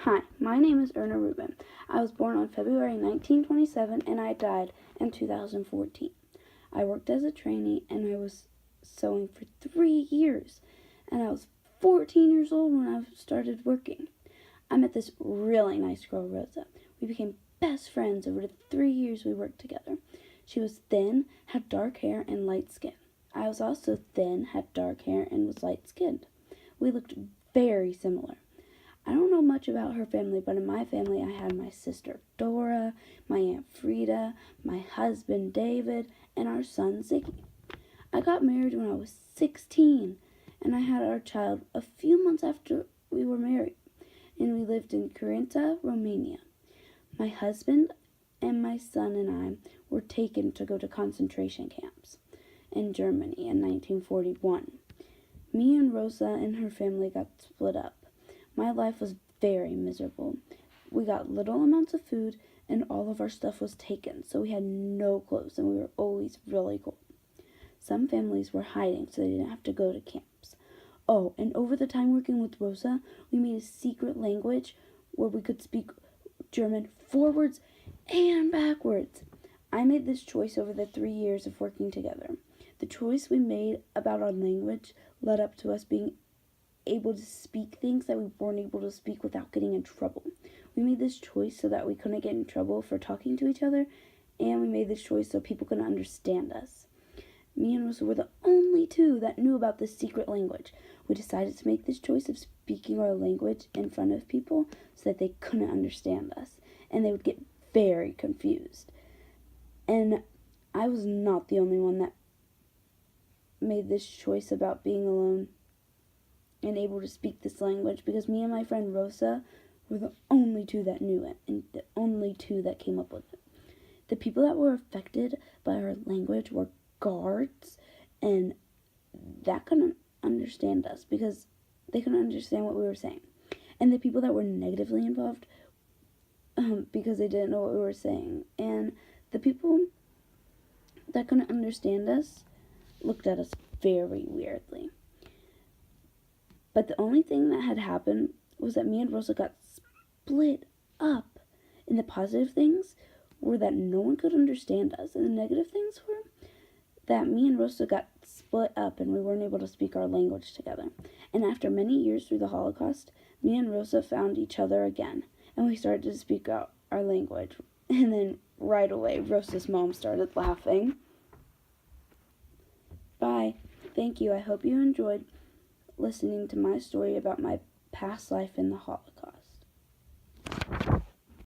Hi, my name is Erna Rubin. I was born on February 1927 and I died in 2014. I worked as a trainee and I was sewing for 3 years, and I was 14 years old when I started working. I met this really nice girl, Rosa. We became best friends over the 3 years we worked together. She was thin, had dark hair, and light skin. I was also thin, had dark hair, and was light skinned. We looked very similar. I don't know much about her family, but in my family I had my sister Dora, my Aunt Frida, my husband David, and our son Ziggy. I got married when I was 16, and I had our child a few months after we were married, and we lived in Carinta, Romania. My husband and my son and I were taken to go to concentration camps in Germany in 1941. Me and Rosa and her family got split up. My life was very miserable. We got little amounts of food and all of our stuff was taken, so we had no clothes and we were always really cold. Some families were hiding so they didn't have to go to camps. Oh, and over the time working with Rosa, we made a secret language where we could speak German forwards and backwards. I made this choice over the 3 years of working together. The choice we made about our language led up to us being able to speak things that we weren't able to speak without getting in trouble. We made this choice so that we couldn't get in trouble for talking to each other, and we made this choice so people couldn't understand us. Me and Rosa were the only two that knew about this secret language. We decided to make this choice of speaking our language in front of people so that they couldn't understand us, and they would get very confused. And I was not the only one that made this choice about being alone and able to speak this language, because me and my friend Rosa were the only two that knew it and the only two that came up with it. The people that were affected by our language were guards, and that couldn't understand us because they couldn't understand what we were saying. And the people that were negatively involved because they didn't know what we were saying. And the people that couldn't understand us looked at us very weirdly. But the only thing that had happened was that me and Rosa got split up. And the positive things were that no one could understand us. And the negative things were that me and Rosa got split up and we weren't able to speak our language together. And after many years through the Holocaust, me and Rosa found each other again. And we started to speak out our language. And then right away, Rosa's mom started laughing. Bye. Thank you. I hope you enjoyed listening to my story about my past life in the Holocaust.